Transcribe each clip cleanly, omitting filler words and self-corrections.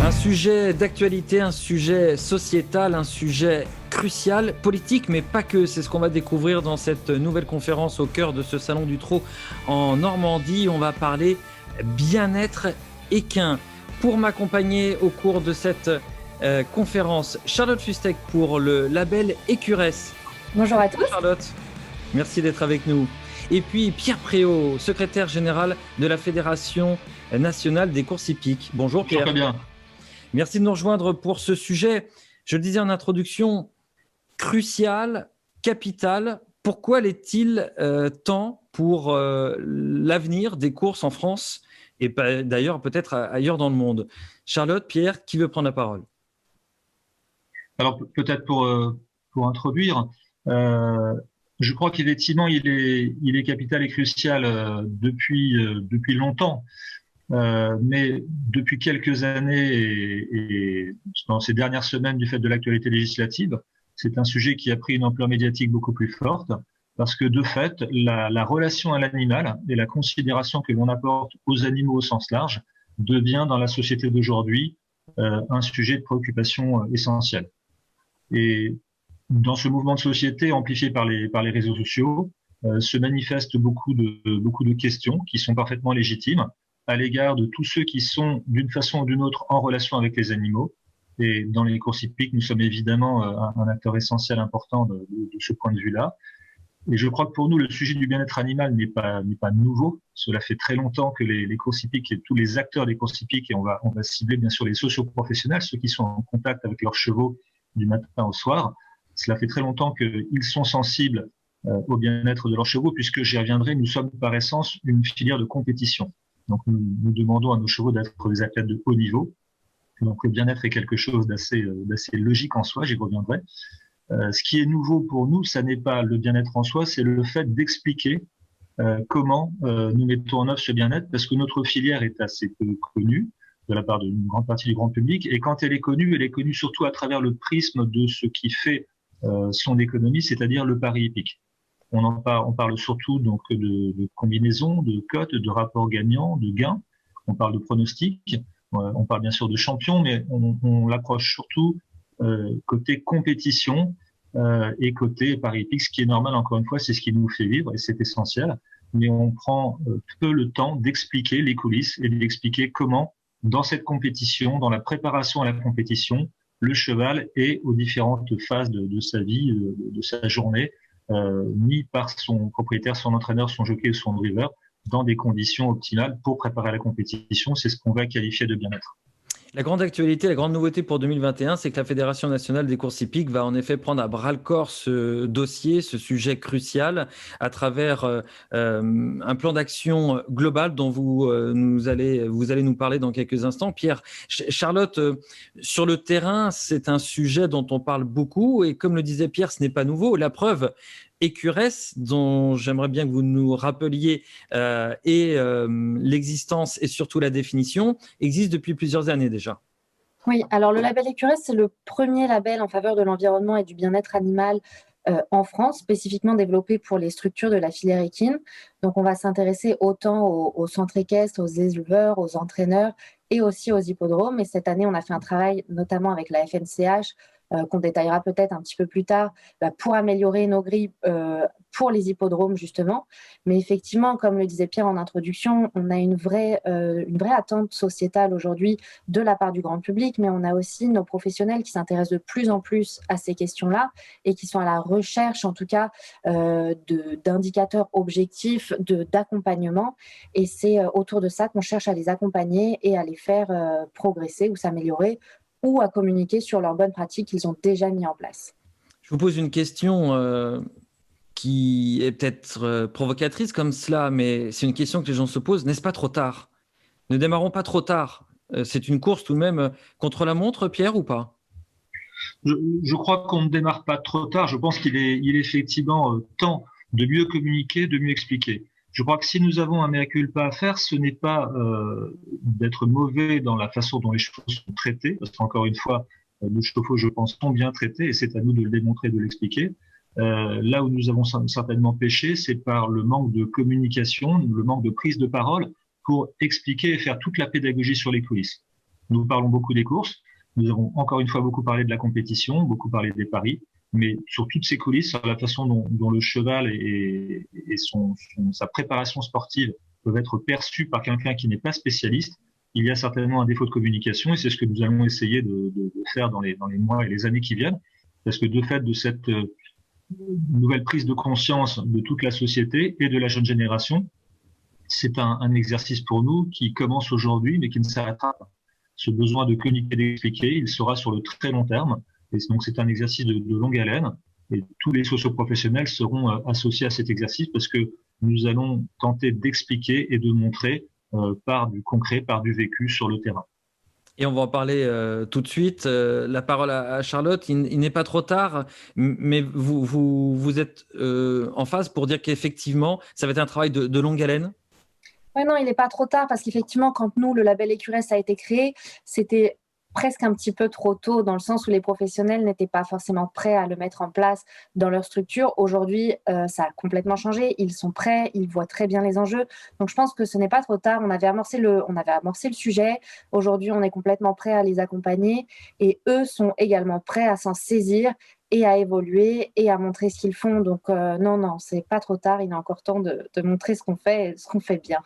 Un sujet d'actualité, un sujet sociétal, un sujet crucial, politique, mais pas que. C'est ce qu'on va découvrir dans cette nouvelle conférence au cœur de ce Salon du Trot en Normandie. On va parler bien-être équin. Pour m'accompagner au cours de cette conférence, Charlotte Fustek pour le label Écuresse. Bonjour à tous. Bonjour Charlotte, merci d'être avec nous. Et puis Pierre Préau, secrétaire général de la Fédération nationale des courses hippiques. Bonjour Pierre. Très bien. Merci de nous rejoindre pour ce sujet, je le disais en introduction, crucial, capital. Pourquoi l'est-il tant pour l'avenir des courses en France et d'ailleurs peut-être ailleurs dans le monde? Charlotte, Pierre, qui veut prendre la parole? Alors peut-être pour introduire, je crois qu'effectivement il est capital et crucial depuis longtemps. Mais depuis quelques années et dans ces dernières semaines du fait de l'actualité législative, c'est un sujet qui a pris une ampleur médiatique beaucoup plus forte parce que de fait, la relation à l'animal et la considération que l'on apporte aux animaux au sens large devient dans la société d'aujourd'hui un sujet de préoccupation essentiel. Et dans ce mouvement de société amplifié par les réseaux sociaux, se manifestent beaucoup de questions qui sont parfaitement légitimes à l'égard de tous ceux qui sont d'une façon ou d'une autre en relation avec les animaux. Et dans les courses hippiques, nous sommes évidemment un acteur essentiel important de ce point de vue-là. Et je crois que pour nous, le sujet du bien-être animal n'est pas nouveau. Cela fait très longtemps que les courses hippiques et tous les acteurs des courses hippiques, et on va cibler bien sûr les socio-professionnels, ceux qui sont en contact avec leurs chevaux du matin au soir. Cela fait très longtemps qu'ils sont sensibles au bien-être de leurs chevaux, puisque j'y reviendrai, nous sommes par essence une filière de compétition. Donc, nous demandons à nos chevaux d'être des athlètes de haut niveau. Donc, le bien-être est quelque chose d'assez logique en soi, j'y reviendrai. Ce qui est nouveau pour nous, ça n'est pas le bien-être en soi, c'est le fait d'expliquer comment nous mettons en œuvre ce bien-être, parce que notre filière est assez peu connue de la part d'une grande partie du grand public. Et quand elle est connue surtout à travers le prisme de ce qui fait son économie, c'est-à-dire le pari hippique. On parle surtout donc de combinaisons, de cotes, de rapports gagnants, de gains. On parle de pronostics. On parle bien sûr de champions, mais on l'approche surtout côté compétition et côté pari hippique, ce qui est normal, encore une fois, c'est ce qui nous fait vivre et c'est essentiel. Mais on prend peu le temps d'expliquer les coulisses et d'expliquer comment, dans cette compétition, dans la préparation à la compétition, le cheval est aux différentes phases de sa vie, de sa journée, mis par son propriétaire, son entraîneur, son jockey ou son driver dans des conditions optimales pour préparer la compétition. C'est ce qu'on va qualifier de bien-être. La grande actualité, la grande nouveauté pour 2021, c'est que la Fédération nationale des courses hippiques va en effet prendre à bras-le-corps ce dossier, ce sujet crucial, à travers un plan d'action global dont vous allez nous parler dans quelques instants. Pierre, Charlotte, sur le terrain, c'est un sujet dont on parle beaucoup et comme le disait Pierre, ce n'est pas nouveau. La preuve, Écuresse, dont j'aimerais bien que vous nous rappeliez l'existence et surtout la définition, existe depuis plusieurs années déjà. Oui, alors le label Écuresse, c'est le premier label en faveur de l'environnement et du bien-être animal en France, spécifiquement développé pour les structures de la filière équine. Donc, on va s'intéresser autant aux centres équestres, aux éleveurs, aux entraîneurs et aussi aux hippodromes. Et cette année, on a fait un travail notamment avec la FNCH qu'on détaillera peut-être un petit peu plus tard pour améliorer nos grilles pour les hippodromes justement. Mais effectivement, comme le disait Pierre en introduction, on a une vraie attente sociétale aujourd'hui de la part du grand public, mais on a aussi nos professionnels qui s'intéressent de plus en plus à ces questions-là et qui sont à la recherche en tout cas d'indicateurs objectifs, d'accompagnement. Et c'est autour de ça qu'on cherche à les accompagner et à les faire progresser ou s'améliorer ou à communiquer sur leurs bonnes pratiques qu'ils ont déjà mis en place. Je vous pose une question qui est peut-être provocatrice comme cela, mais c'est une question que les gens se posent. N'est-ce pas trop tard? Ne démarrons pas trop tard. C'est une course tout de même contre la montre, Pierre, ou pas? Je crois qu'on ne démarre pas trop tard. Je pense qu'il est effectivement temps de mieux communiquer, de mieux expliquer. Je crois que si nous avons un mea culpa à faire, ce n'est pas d'être mauvais dans la façon dont les chevaux sont traités, parce qu'encore une fois, nos chevaux, je pense, sont bien traités, et c'est à nous de le démontrer, de l'expliquer. Là où nous avons certainement péché, c'est par le manque de communication, le manque de prise de parole pour expliquer et faire toute la pédagogie sur les coulisses. Nous parlons beaucoup des courses. Nous avons encore une fois beaucoup parlé de la compétition, beaucoup parlé des paris, mais sur toutes ces coulisses, sur la façon dont le cheval et sa préparation sportive peuvent être perçus par quelqu'un qui n'est pas spécialiste, il y a certainement un défaut de communication et c'est ce que nous allons essayer de faire dans les mois et les années qui viennent, parce que de fait de cette nouvelle prise de conscience de toute la société et de la jeune génération, c'est un exercice pour nous qui commence aujourd'hui mais qui ne s'arrêtera pas. Ce besoin de communiquer, d'expliquer, il sera sur le très long terme. Et donc, c'est un exercice de longue haleine. Et tous les socioprofessionnels seront associés à cet exercice parce que nous allons tenter d'expliquer et de montrer par du concret, par du vécu sur le terrain. Et on va en parler tout de suite. La parole à Charlotte. Il n'est pas trop tard, mais vous êtes en phase pour dire qu'effectivement, ça va être un travail de longue haleine. Oui, non, il n'est pas trop tard parce qu'effectivement, quand nous, le label Écureuil a été créé, c'était presque un petit peu trop tôt dans le sens où les professionnels n'étaient pas forcément prêts à le mettre en place dans leur structure. Aujourd'hui, ça a complètement changé. Ils sont prêts, ils voient très bien les enjeux. Donc, je pense que ce n'est pas trop tard. On avait amorcé le sujet. Aujourd'hui, on est complètement prêt à les accompagner et eux sont également prêts à s'en saisir et à évoluer et à montrer ce qu'ils font. Donc, non, c'est pas trop tard. Il est encore temps de montrer ce qu'on fait bien.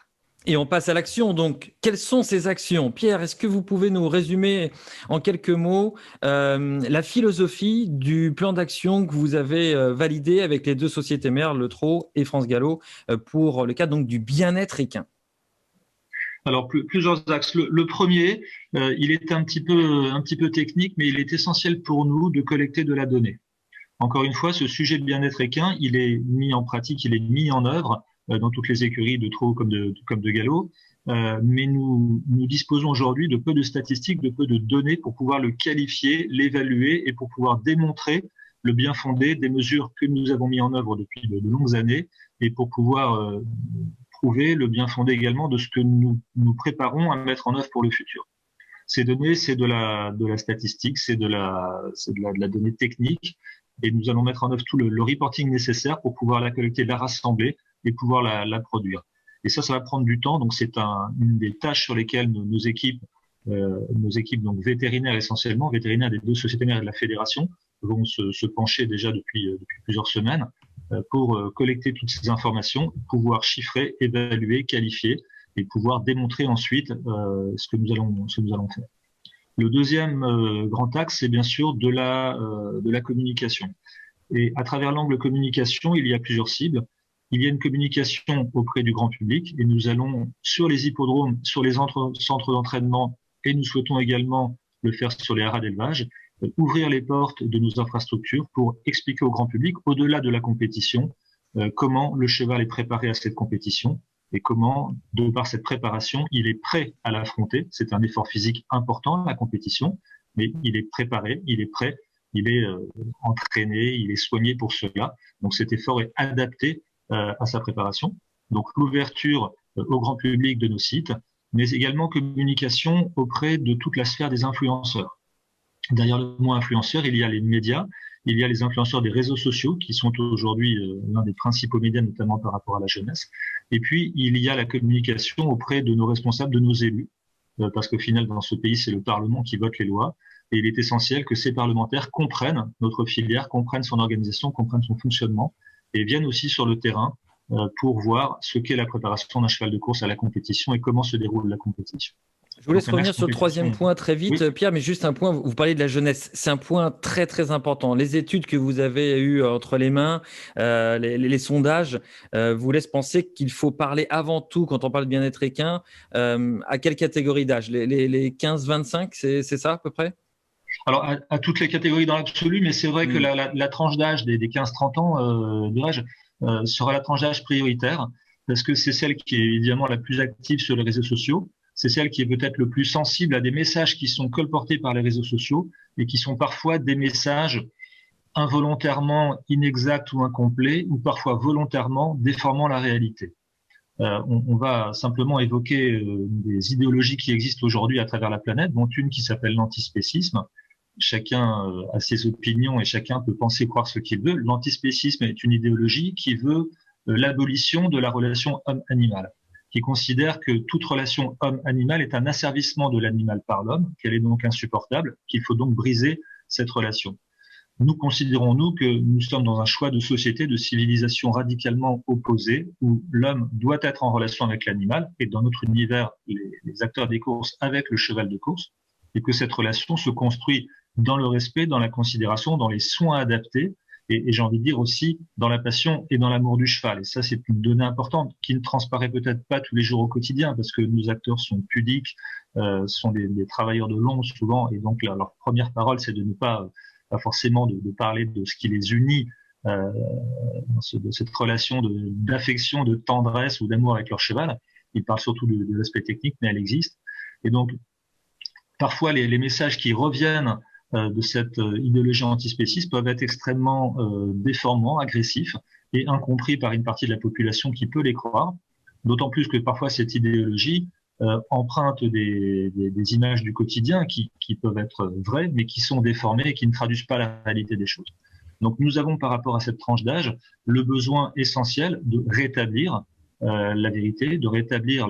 Et on passe à l'action. Donc, quelles sont ces actions? Pierre, est-ce que vous pouvez nous résumer en quelques mots la philosophie du plan d'action que vous avez validé avec les deux sociétés mères, Le Trot et France Gallo, pour le cadre donc, du bien-être équin? Alors, plusieurs axes. Le premier, il est un petit peu technique, mais il est essentiel pour nous de collecter de la donnée. Encore une fois, ce sujet de bien-être équin, il est mis en pratique, il est mis en œuvre dans toutes les écuries de Trot comme de Gallo. Mais nous disposons aujourd'hui de peu de statistiques, de peu de données pour pouvoir le qualifier, l'évaluer et pour pouvoir démontrer le bien fondé des mesures que nous avons mis en œuvre depuis de longues années et pour pouvoir prouver le bien fondé également de ce que nous préparons à mettre en œuvre pour le futur. Ces données, c'est de la statistique, c'est de la donnée technique et nous allons mettre en œuvre tout le reporting nécessaire pour pouvoir la collecter, la rassembler et pouvoir la produire. Et ça va prendre du temps. Donc, c'est une des tâches sur lesquelles nos équipes donc vétérinaires essentiellement, vétérinaires des deux sociétés mères et de la fédération, vont se pencher déjà depuis plusieurs semaines pour collecter toutes ces informations, pouvoir chiffrer, évaluer, qualifier et pouvoir démontrer ensuite ce que nous allons faire. Le deuxième grand axe, c'est bien sûr de la communication. Et à travers l'angle communication, il y a plusieurs cibles. Il y a une communication auprès du grand public et nous allons sur les hippodromes, sur les centres d'entraînement et nous souhaitons également le faire sur les haras d'élevage, ouvrir les portes de nos infrastructures pour expliquer au grand public, au-delà de la compétition, comment le cheval est préparé à cette compétition et comment, de par cette préparation, il est prêt à l'affronter. C'est un effort physique important, la compétition, mais il est préparé, il est prêt, il est entraîné, il est soigné pour cela. Donc cet effort est adapté à sa préparation. Donc l'ouverture au grand public de nos sites, mais également communication auprès de toute la sphère des influenceurs. Derrière le mot influenceur, il y a les médias, il y a les influenceurs des réseaux sociaux qui sont aujourd'hui l'un des principaux médias, notamment par rapport à la jeunesse. Et puis, il y a la communication auprès de nos responsables, de nos élus, parce qu'au final, dans ce pays, c'est le Parlement qui vote les lois. Et il est essentiel que ces parlementaires comprennent notre filière, comprennent son organisation, comprennent son fonctionnement et viennent aussi sur le terrain pour voir ce qu'est la préparation d'un cheval de course à la compétition et comment se déroule la compétition. Je vous laisse revenir sur le troisième point très vite, oui. Pierre, mais juste un point, vous parlez de la jeunesse, c'est un point très très important. Les études que vous avez eues entre les mains, les sondages, vous laissent penser qu'il faut parler avant tout, quand on parle de bien-être équin, à quelle catégorie d'âge? Les 15-25, c'est ça à peu près? Alors, à toutes les catégories dans l'absolu, mais c'est vrai que la tranche d'âge des 15-30 ans, dirais-je, sera la tranche d'âge prioritaire, parce que c'est celle qui est évidemment la plus active sur les réseaux sociaux. C'est celle qui est peut-être le plus sensible à des messages qui sont colportés par les réseaux sociaux et qui sont parfois des messages involontairement inexacts ou incomplets ou parfois volontairement déformant la réalité. On va simplement évoquer des idéologies qui existent aujourd'hui à travers la planète, dont une qui s'appelle l'antispécisme. Chacun a ses opinions et chacun peut penser croire ce qu'il veut. L'antispécisme est une idéologie qui veut l'abolition de la relation homme-animal, qui considère que toute relation homme-animal est un asservissement de l'animal par l'homme, qu'elle est donc insupportable, qu'il faut donc briser cette relation. Nous considérons, nous, que nous sommes dans un choix de société, de civilisation radicalement opposée, où l'homme doit être en relation avec l'animal, et dans notre univers, les acteurs des courses avec le cheval de course, et que cette relation se construit dans le respect, dans la considération, dans les soins adaptés, et j'ai envie de dire aussi dans la passion et dans l'amour du cheval. Et ça, c'est une donnée importante qui ne transparaît peut-être pas tous les jours au quotidien, parce que nos acteurs sont pudiques, sont des travailleurs de l'ombre souvent, et donc leur première parole, c'est de ne pas forcément de parler de ce qui les unit de cette relation d'affection, de tendresse ou d'amour avec leur cheval. Ils parlent surtout de l'aspect technique, mais elle existe. Et donc, parfois, les messages qui reviennent de cette idéologie antispéciste peuvent être extrêmement déformants, agressifs et incompris par une partie de la population qui peut les croire. D'autant plus que parfois cette idéologie emprunte des images du quotidien qui peuvent être vraies, mais qui sont déformées et qui ne traduisent pas la réalité des choses. Donc nous avons par rapport à cette tranche d'âge le besoin essentiel de rétablir la vérité, de rétablir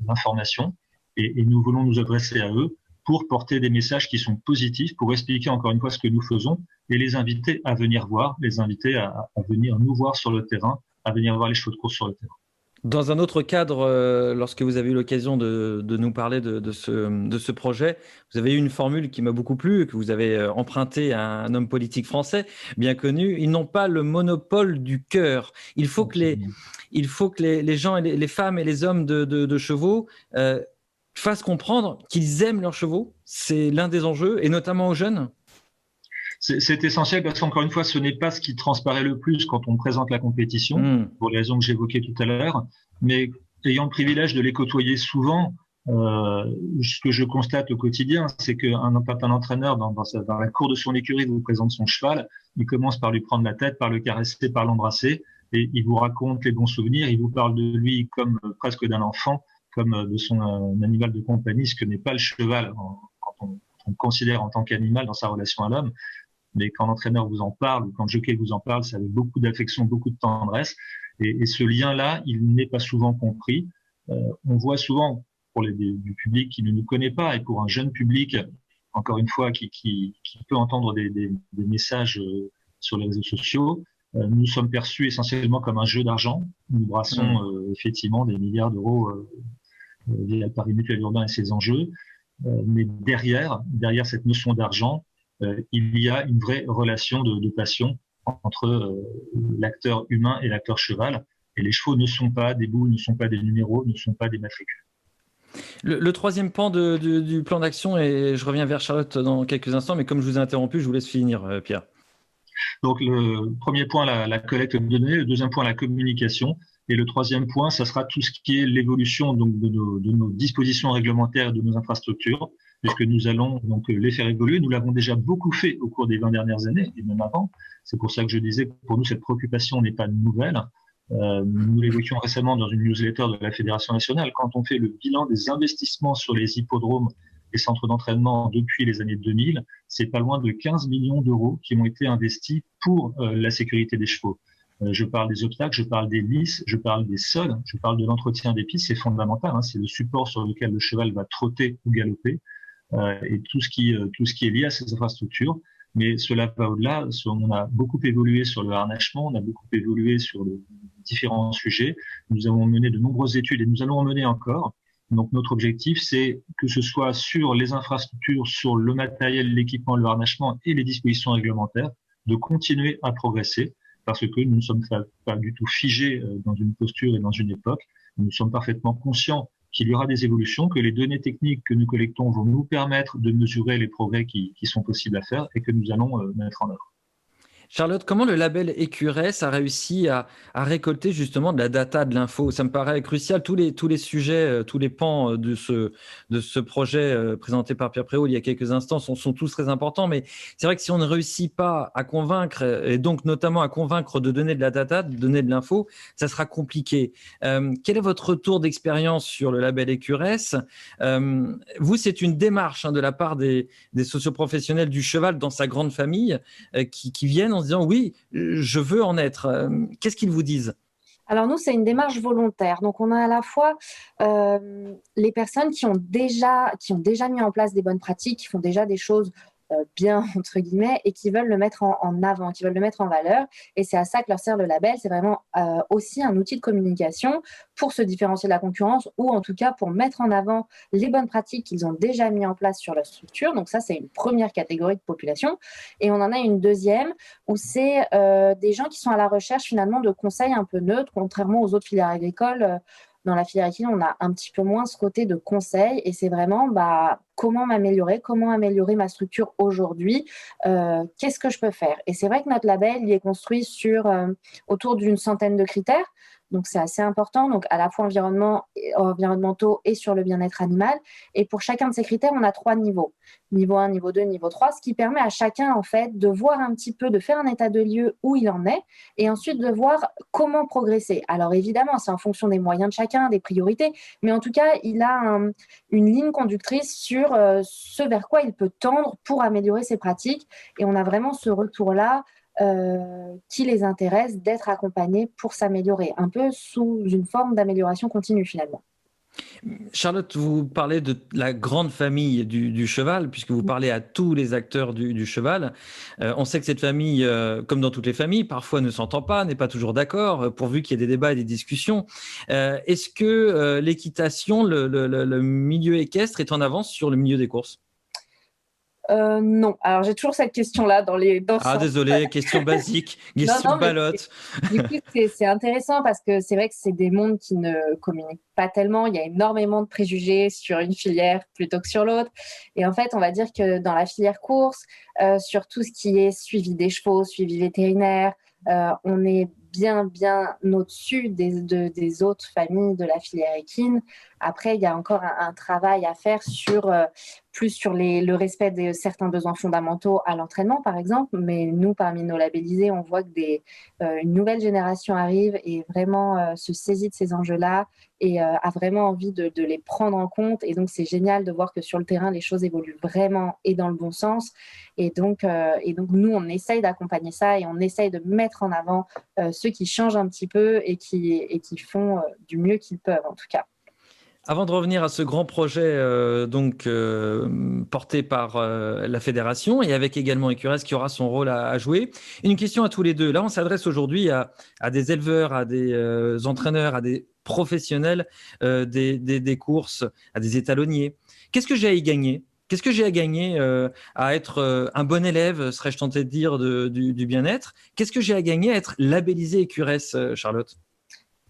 l'information, et nous voulons nous adresser à eux pour porter des messages qui sont positifs, pour expliquer encore une fois ce que nous faisons et les inviter à venir voir, les inviter à venir nous voir sur le terrain, à venir voir les chevaux de course sur le terrain. Dans un autre cadre, lorsque vous avez eu l'occasion de nous parler de ce projet, vous avez eu une formule qui m'a beaucoup plu, que vous avez empruntée à un homme politique français bien connu. Ils n'ont pas le monopole du cœur. Il faut que les gens, et les femmes et les hommes de chevaux fassent comprendre qu'ils aiment leurs chevaux. C'est l'un des enjeux, et notamment aux jeunes. C'est essentiel parce qu'encore une fois, ce n'est pas ce qui transparaît le plus quand on présente la compétition, pour les raisons que j'évoquais tout à l'heure, mais ayant le privilège de les côtoyer souvent, ce que je constate au quotidien, c'est qu'un entraîneur dans la cour de son écurie vous présente son cheval, il commence par lui prendre la tête, par le caresser, par l'embrasser, et il vous raconte les bons souvenirs, il vous parle de lui comme presque d'un enfant, comme de son animal de compagnie, ce que n'est pas le cheval quand on considère en tant qu'animal dans sa relation à l'homme. Mais quand l'entraîneur vous en parle, ou quand le jockey vous en parle, c'est avec beaucoup d'affection, beaucoup de tendresse. Et ce lien-là, il n'est pas souvent compris. On voit souvent, pour du public qui ne nous connaît pas, et pour un jeune public, encore une fois, qui peut entendre des messages sur les réseaux sociaux, nous sommes perçus essentiellement comme un jeu d'argent. Nous brassons effectivement des milliards d'euros via le Paris Mutuel Urbain et ses enjeux. Mais derrière cette notion d'argent, il y a une vraie relation de passion entre l'acteur humain et l'acteur cheval. Et les chevaux ne sont pas des bouts, ne sont pas des numéros, ne sont pas des matricules. Le troisième pan du plan d'action, et je reviens vers Charlotte dans quelques instants, mais comme je vous ai interrompu, je vous laisse finir, Pierre. Donc le premier point, la collecte de données. Le deuxième point, la communication. Et le troisième point, ça sera tout ce qui est l'évolution donc de nos dispositions réglementaires et de nos infrastructures, puisque nous allons donc les faire évoluer. Nous l'avons déjà beaucoup fait au cours des 20 dernières années et même avant. C'est pour ça que je disais que pour nous, cette préoccupation n'est pas nouvelle. Nous l'évoquions récemment dans une newsletter de la Fédération nationale. Quand on fait le bilan des investissements sur les hippodromes et centres d'entraînement depuis les années 2000, c'est pas loin de 15 millions d'euros qui ont été investis pour la sécurité des chevaux. Je parle des obstacles, je parle des lisses, je parle des sols, je parle de l'entretien des pistes, c'est fondamental, hein, c'est le support sur lequel le cheval va trotter ou galoper, et tout ce qui est lié à ces infrastructures. Mais cela va au-delà, on a beaucoup évolué sur le harnachement, on a beaucoup évolué sur les différents sujets, nous avons mené de nombreuses études et nous allons en mener encore. Donc notre objectif, c'est que ce soit sur les infrastructures, sur le matériel, l'équipement, le harnachement et les dispositions réglementaires, de continuer à progresser, parce que nous ne sommes pas du tout figés dans une posture et dans une époque. Nous sommes parfaitement conscients qu'il y aura des évolutions, que les données techniques que nous collectons vont nous permettre de mesurer les progrès qui sont possibles à faire et que nous allons mettre en œuvre. Charlotte, comment le label Écuresse a réussi à récolter justement de la data, de l'info? Ça me paraît crucial. Tous les sujets, tous les pans de ce projet présenté par Pierre Préault il y a quelques instants sont tous très importants. Mais c'est vrai que si on ne réussit pas à convaincre, et donc notamment à convaincre de donner de la data, de donner de l'info, ça sera compliqué. Quel est votre retour d'expérience sur le label Écuresse? Vous, c'est une démarche de la part des socioprofessionnels du cheval dans sa grande famille qui viennent en se disant oui, je veux en être. Qu'est-ce qu'ils vous disent? Alors nous, c'est une démarche volontaire. Donc on a à la fois les personnes qui ont déjà mis en place des bonnes pratiques, qui font déjà des choses bien, entre guillemets, et qui veulent le mettre en avant, qui veulent le mettre en valeur. Et c'est à ça que leur sert le label. C'est vraiment aussi un outil de communication pour se différencier de la concurrence, ou en tout cas pour mettre en avant les bonnes pratiques qu'ils ont déjà mis en place sur leur structure. Donc ça, c'est une première catégorie de population. Et on en a une deuxième où c'est des gens qui sont à la recherche finalement de conseils un peu neutres, contrairement aux autres filières agricoles. Dans la filière équine, on a un petit peu moins ce côté de conseil, et c'est vraiment comment améliorer ma structure aujourd'hui, qu'est-ce que je peux faire. Et c'est vrai que notre label il est construit autour d'une centaine de critères. Donc, c'est assez important, donc à la fois environnementaux et sur le bien-être animal. Et pour chacun de ces critères, on a 3 niveaux. Niveau 1, niveau 2, niveau 3, ce qui permet à chacun, en fait, de voir un petit peu, de faire un état de lieu où il en est, et ensuite de voir comment progresser. Alors, évidemment, c'est en fonction des moyens de chacun, des priorités, mais en tout cas, il a une ligne conductrice sur ce vers quoi il peut tendre pour améliorer ses pratiques. Et on a vraiment ce retour-là qui les intéresse d'être accompagnés pour s'améliorer, un peu sous une forme d'amélioration continue finalement. Charlotte, vous parlez de la grande famille du cheval, puisque vous parlez à tous les acteurs du cheval. On sait que cette famille, comme dans toutes les familles, parfois ne s'entend pas, n'est pas toujours d'accord, pourvu qu'il y ait des débats et des discussions. Est-ce que l'équitation, le milieu équestre est en avance sur le milieu des courses? Non. Alors, j'ai toujours cette question-là désolé, question basique, question balotte. Du coup, c'est intéressant parce que c'est vrai que c'est des mondes qui ne communiquent pas tellement. Il y a énormément de préjugés sur une filière plutôt que sur l'autre. Et en fait, on va dire que dans la filière course, sur tout ce qui est suivi des chevaux, suivi vétérinaire, on est bien au-dessus des autres familles de la filière équine. Après, il y a encore un travail à faire plus sur le respect de certains besoins fondamentaux à l'entraînement, par exemple. Mais nous, parmi nos labellisés, on voit que une nouvelle génération arrive et vraiment se saisit de ces enjeux-là et a vraiment envie de les prendre en compte. Et donc, c'est génial de voir que sur le terrain, les choses évoluent vraiment et dans le bon sens. Et donc nous, on essaye d'accompagner ça et on essaye de mettre en avant ceux qui changent un petit peu et qui font du mieux qu'ils peuvent, en tout cas. Avant de revenir à ce grand projet porté par la fédération et avec également Écureuils qui aura son rôle à jouer, une question à tous les deux. Là, on s'adresse aujourd'hui à des éleveurs, à des entraîneurs, à des professionnels des courses, à des étalonniers. Qu'est-ce que j'ai à y gagner ? Qu'est-ce que j'ai à gagner à être un bon élève, serais-je tenté de dire, du bien-être ? Qu'est-ce que j'ai à gagner à être labellisé Écureuils, Charlotte ?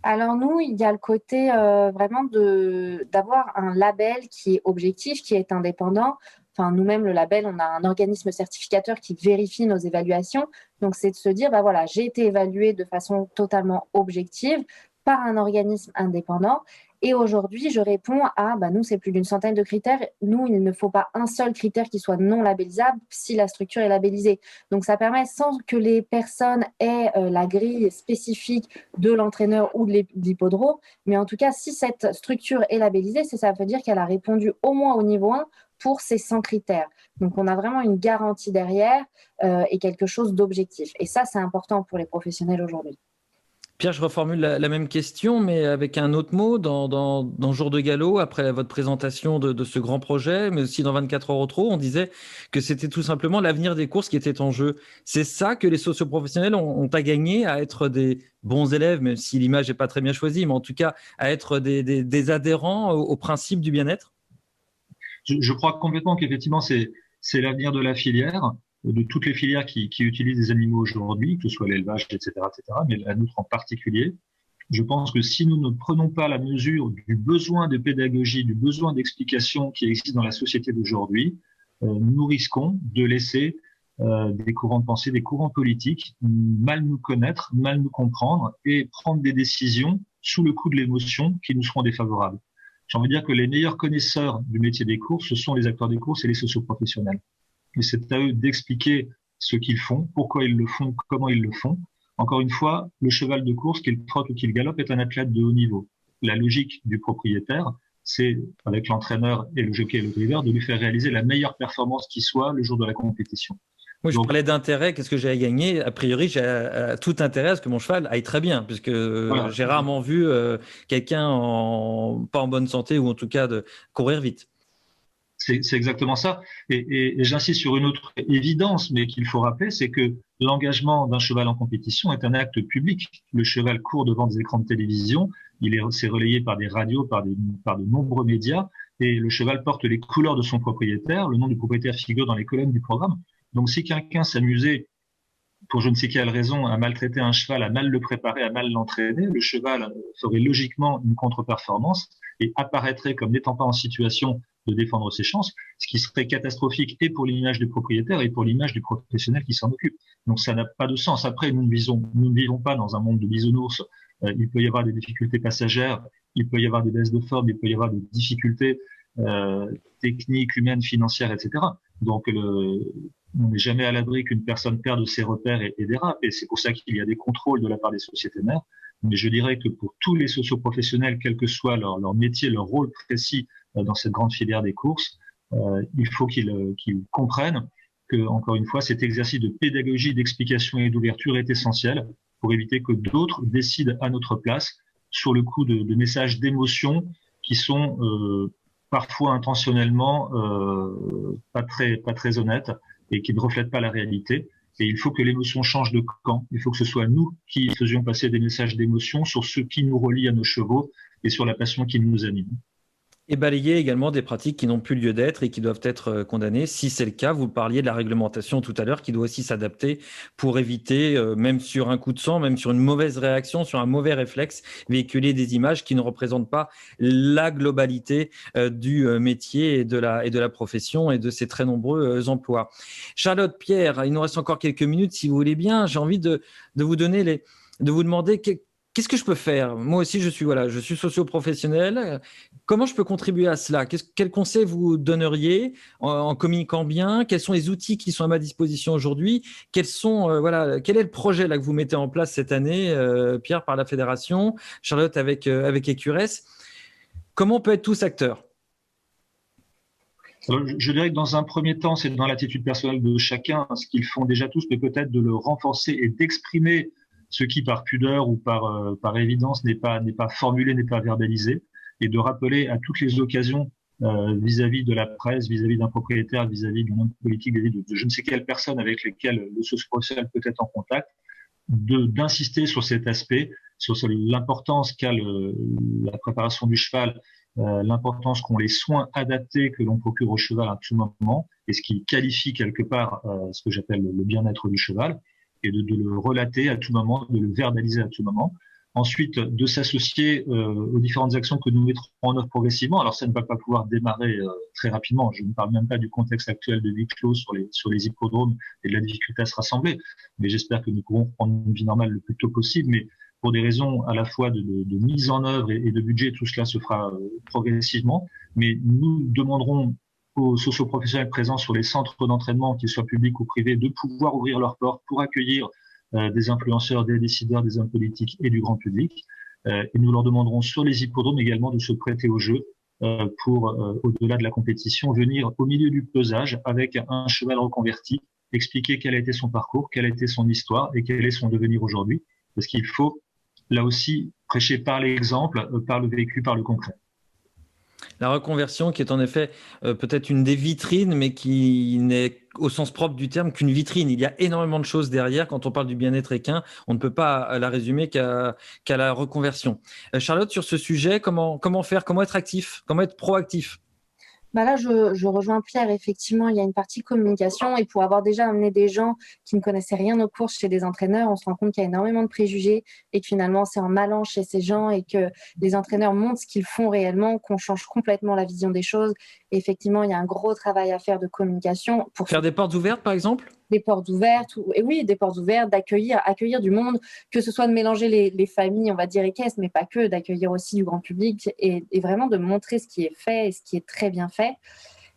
Alors nous, il y a le côté vraiment d'avoir un label qui est objectif, qui est indépendant. Enfin, nous-mêmes, le label, on a un organisme certificateur qui vérifie nos évaluations. Donc, c'est de se dire, voilà, j'ai été évalué de façon totalement objective par un organisme indépendant. Et aujourd'hui, je réponds à, nous, c'est plus d'une centaine de critères. Nous, il ne faut pas un seul critère qui soit non labellisable si la structure est labellisée. Donc, ça permet, sans que les personnes aient la grille spécifique de l'entraîneur ou de l'hippodrome, mais en tout cas, si cette structure est labellisée, ça veut dire qu'elle a répondu au moins au niveau 1 pour ces 100 critères. Donc, on a vraiment une garantie derrière et quelque chose d'objectif. Et ça, c'est important pour les professionnels aujourd'hui. Pierre, je reformule la même question, mais avec un autre mot. Dans Jour de Galop, après votre présentation de ce grand projet, mais aussi dans 24 heures au trot, on disait que c'était tout simplement l'avenir des courses qui était en jeu. C'est ça que les socioprofessionnels ont à gagner, à être des bons élèves, même si l'image n'est pas très bien choisie, mais en tout cas à être des adhérents au principe du bien-être ? Je crois complètement qu'effectivement, c'est l'avenir de la filière, de toutes les filières qui utilisent des animaux aujourd'hui, que ce soit l'élevage, etc., mais la nôtre en particulier. Je pense que si nous ne prenons pas la mesure du besoin de pédagogie, du besoin d'explication qui existe dans la société d'aujourd'hui, nous risquons de laisser des courants de pensée, des courants politiques mal nous connaître, mal nous comprendre et prendre des décisions sous le coup de l'émotion qui nous seront défavorables. J'ai envie de dire que les meilleurs connaisseurs du métier des courses, ce sont les acteurs des courses et les socioprofessionnels. Et c'est à eux d'expliquer ce qu'ils font, pourquoi ils le font, comment ils le font. Encore une fois, le cheval de course, qu'il trotte ou qu'il galope, est un athlète de haut niveau. La logique du propriétaire, c'est, avec l'entraîneur et le jockey et le driver, de lui faire réaliser la meilleure performance qui soit le jour de la compétition. Oui, je Donc, parlais d'intérêt, qu'est-ce que j'ai à gagner? A priori, j'ai tout intérêt à ce que mon cheval aille très bien, puisque voilà. j'ai rarement vu quelqu'un pas en bonne santé ou en tout cas de courir vite. C'est exactement ça. Et j'insiste sur une autre évidence, mais qu'il faut rappeler, c'est que l'engagement d'un cheval en compétition est un acte public. Le cheval court devant des écrans de télévision, c'est relayé par des radios, par de nombreux médias, et le cheval porte les couleurs de son propriétaire. Le nom du propriétaire figure dans les colonnes du programme. Donc, si quelqu'un s'amusait pour je ne sais quelle raison, à maltraiter un cheval, à mal le préparer, à mal l'entraîner, le cheval ferait logiquement une contre-performance et apparaîtrait comme n'étant pas en situation de défendre ses chances, ce qui serait catastrophique et pour l'image du propriétaire et pour l'image du professionnel qui s'en occupe. Donc ça n'a pas de sens. Après, nous ne vivons pas dans un monde de bisounours. Il peut y avoir des difficultés passagères, il peut y avoir des baisses de forme, il peut y avoir des difficultés techniques, humaines, financières, etc. Donc on n'est jamais à l'abri qu'une personne perde ses repères et dérape. Et c'est pour ça qu'il y a des contrôles de la part des sociétés mères. Mais je dirais que pour tous les socioprofessionnels, quel que soit leur métier, leur rôle précis dans cette grande filière des courses, il faut qu'ils comprennent que, encore une fois, cet exercice de pédagogie, d'explication et d'ouverture est essentiel pour éviter que d'autres décident à notre place sur le coup de messages d'émotion qui sont parfois intentionnellement pas très honnêtes et qui ne reflètent pas la réalité. Et il faut que l'émotion change de camp. Il faut que ce soit nous qui faisions passer des messages d'émotion sur ce qui nous relie à nos chevaux et sur la passion qui nous anime. Et balayer également des pratiques qui n'ont plus lieu d'être et qui doivent être condamnées. Si c'est le cas, vous parliez de la réglementation tout à l'heure qui doit aussi s'adapter pour éviter, même sur un coup de sang, même sur une mauvaise réaction, sur un mauvais réflexe, véhiculer des images qui ne représentent pas la globalité du métier et de la profession et de ses très nombreux emplois. Charlotte, Pierre, il nous reste encore quelques minutes si vous voulez bien. J'ai envie de vous demander qu'est-ce que je peux faire? Moi aussi, je suis socio-professionnel. Comment je peux contribuer à cela? Quels conseils vous donneriez en communiquant bien? Quels sont les outils qui sont à ma disposition aujourd'hui? Quel est le projet là que vous mettez en place cette année, Pierre, par la Fédération, Charlotte avec Écuresse? Comment on peut être tous acteurs? Alors, je dirais que dans un premier temps, c'est dans l'attitude personnelle de chacun, ce qu'ils font déjà tous, mais peut-être de le renforcer et d'exprimer ce qui, par pudeur ou par évidence, n'est pas formulé, n'est pas verbalisé, et de rappeler à toutes les occasions vis-à-vis de la presse, vis-à-vis d'un propriétaire, vis-à-vis d'un homme politique, vis-à-vis de je ne sais quelle personne avec lesquelles le socio-professionnel peut être en contact, d'insister sur cet aspect, sur l'importance qu'a la préparation du cheval, l'importance qu'ont les soins adaptés que l'on procure au cheval à tout moment, et ce qui qualifie quelque part ce que j'appelle le bien-être du cheval, et de le relater à tout moment, de le verbaliser à tout moment. Ensuite, de s'associer aux différentes actions que nous mettrons en œuvre progressivement. Alors, ça ne va pas pouvoir démarrer très rapidement. Je ne parle même pas du contexte actuel de huis clos sur les hippodromes et de la difficulté à se rassembler. Mais j'espère que nous pourrons prendre une vie normale le plus tôt possible. Mais pour des raisons à la fois de mise en œuvre et de budget, tout cela se fera progressivement. Mais nous demanderons aux socioprofessionnels présents sur les centres d'entraînement, qu'ils soient publics ou privés, de pouvoir ouvrir leurs portes pour accueillir des influenceurs, des décideurs, des hommes politiques et du grand public. Et nous leur demanderons sur les hippodromes également de se prêter au jeu pour, au-delà de la compétition, venir au milieu du pesage avec un cheval reconverti, expliquer quel a été son parcours, quelle a été son histoire et quel est son devenir aujourd'hui. Parce qu'il faut, là aussi, prêcher par l'exemple, par le vécu, par le concret. La reconversion qui est en effet peut-être une des vitrines, mais qui n'est au sens propre du terme qu'une vitrine. Il y a énormément de choses derrière. Quand on parle du bien-être équin, on ne peut pas la résumer qu'à la reconversion. Charlotte, sur ce sujet, comment faire? Comment être actif? Comment être proactif? Là, je rejoins Pierre. Effectivement, il y a une partie communication et pour avoir déjà amené des gens qui ne connaissaient rien aux courses chez des entraîneurs, on se rend compte qu'il y a énormément de préjugés et que finalement, c'est en allant chez ces gens et que les entraîneurs montrent ce qu'ils font réellement qu'on change complètement la vision des choses. Et effectivement, il y a un gros travail à faire de communication. Pour faire des portes ouvertes, par exemple? Des portes ouvertes, et oui, des portes ouvertes, accueillir du monde, que ce soit de mélanger les familles, on va dire, équestres, mais pas que, d'accueillir aussi du grand public et vraiment de montrer ce qui est fait et ce qui est très bien fait.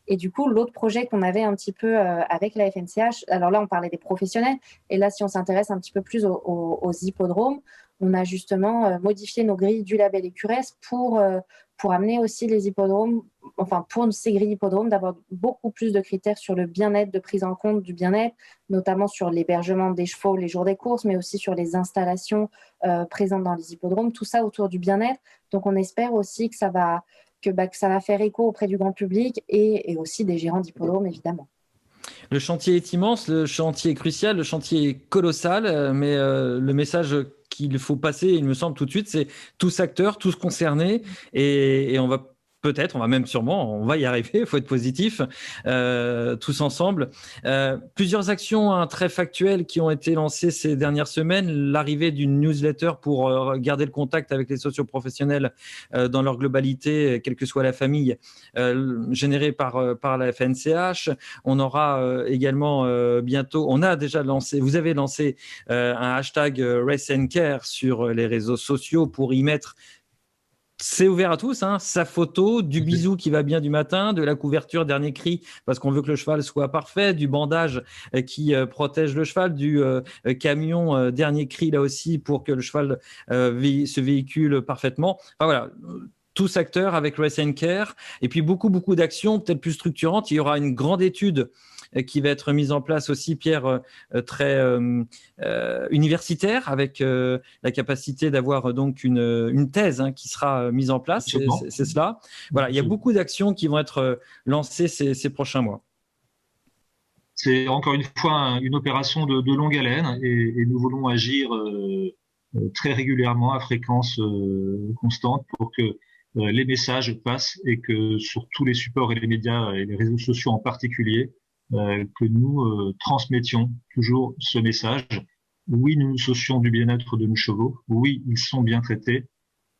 Et du coup, l'autre projet qu'on avait un petit peu avec la FNCH, alors là, on parlait des professionnels, et là, si on s'intéresse un petit peu plus aux hippodromes, on a justement modifié nos grilles du label EQRS pour amener aussi les hippodromes, enfin pour ces grilles hippodromes, d'avoir beaucoup plus de critères sur le bien-être, de prise en compte du bien-être, notamment sur l'hébergement des chevaux les jours des courses, mais aussi sur les installations présentes dans les hippodromes, tout ça autour du bien-être. Donc on espère aussi que ça va faire écho auprès du grand public et aussi des gérants d'hippodromes, évidemment. Le chantier est immense, le chantier est crucial, le chantier est colossal, mais le message qu'il faut passer, il me semble tout de suite, c'est tous acteurs, tous concernés, et on va peut-être, on va même sûrement, on va y arriver, il faut être positif, tous ensemble. Plusieurs actions très factuelles qui ont été lancées ces dernières semaines, l'arrivée d'une newsletter pour garder le contact avec les socioprofessionnels dans leur globalité, quelle que soit la famille, générée par la FNCH. On aura également bientôt, on a déjà lancé, vous avez lancé un hashtag Race and Care sur les réseaux sociaux pour y mettre. C'est ouvert à tous, sa photo, du bisou qui va bien du matin, de la couverture dernier cri parce qu'on veut que le cheval soit parfait, du bandage qui protège le cheval, du camion dernier cri là aussi pour que le cheval se véhicule parfaitement. Enfin voilà, tous acteurs avec Race and Care et puis beaucoup d'actions peut-être plus structurantes. Il y aura une grande étude qui va être mise en place aussi, Pierre, très universitaire, avec la capacité d'avoir donc une thèse qui sera mise en place. C'est cela. Voilà, il y a beaucoup d'actions qui vont être lancées ces prochains mois. C'est encore une fois une opération de longue haleine et nous voulons agir très régulièrement à fréquence constante pour que les messages passent et que sur tous les supports et les médias et les réseaux sociaux en particulier, que nous transmettions toujours ce message. Oui, nous nous soucions du bien-être de nos chevaux. Oui, ils sont bien traités.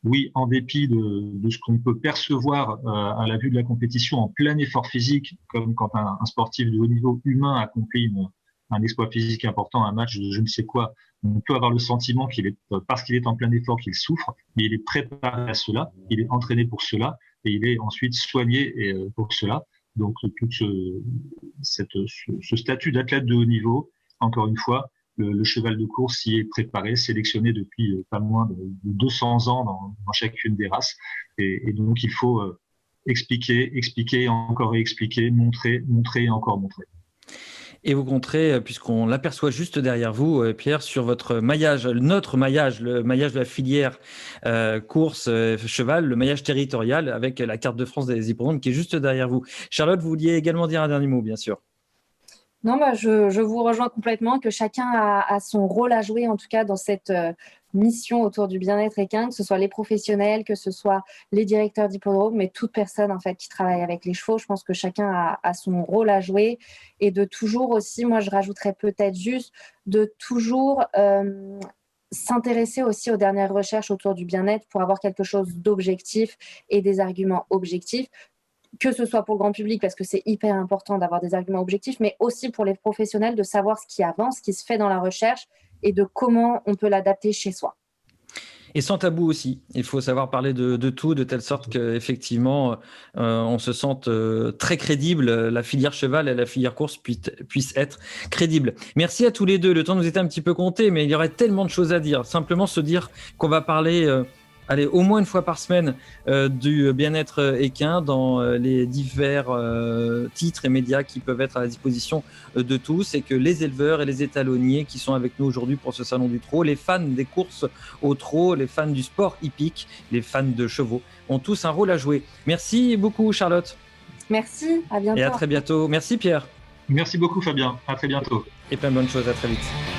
Oui, en dépit de ce qu'on peut percevoir à la vue de la compétition en plein effort physique, comme quand un sportif de haut niveau humain accomplit un exploit physique important, un match de je ne sais quoi, on peut avoir le sentiment parce qu'il est en plein effort, qu'il souffre, mais il est préparé à cela, il est entraîné pour cela, et il est ensuite soigné pour cela. Donc, tout ce statut d'athlète de haut niveau, encore une fois, le cheval de course y est préparé, sélectionné depuis pas moins de 200 ans dans chacune des races. Et donc, il faut expliquer, encore réexpliquer, montrer et encore montrer. Et vous compterez, puisqu'on l'aperçoit juste derrière vous, Pierre, sur votre maillage, notre maillage, le maillage de la filière course cheval, le maillage territorial avec la carte de France des hippodromes qui est juste derrière vous. Charlotte, vous vouliez également dire un dernier mot, bien sûr. Non, je vous rejoins complètement, que chacun a son rôle à jouer, en tout cas dans cette mission autour du bien-être équin, que ce soit les professionnels, que ce soit les directeurs d'hippodrome, mais toute personne en fait qui travaille avec les chevaux. Je pense que chacun a son rôle à jouer et de toujours aussi, moi je rajouterais peut-être juste, de toujours s'intéresser aussi aux dernières recherches autour du bien-être pour avoir quelque chose d'objectif et des arguments objectifs. Que ce soit pour le grand public, parce que c'est hyper important d'avoir des arguments objectifs, mais aussi pour les professionnels de savoir ce qui avance, ce qui se fait dans la recherche et de comment on peut l'adapter chez soi. Et sans tabou aussi. Il faut savoir parler de tout, de telle sorte qu'effectivement, on se sente très crédible, la filière cheval et la filière course puissent être crédibles. Merci à tous les deux. Le temps nous était un petit peu compté, mais il y aurait tellement de choses à dire. Simplement se dire qu'on va parler... au moins une fois par semaine du bien-être équin dans les divers titres et médias qui peuvent être à la disposition de tous, et que les éleveurs et les étalonniers qui sont avec nous aujourd'hui pour ce salon du trot, les fans des courses au trot, les fans du sport hippique, les fans de chevaux ont tous un rôle à jouer. Merci beaucoup Charlotte. Merci, à bientôt. Et à très bientôt. Merci Pierre. Merci beaucoup Fabien, à très bientôt. Et plein de bonnes choses, à très vite.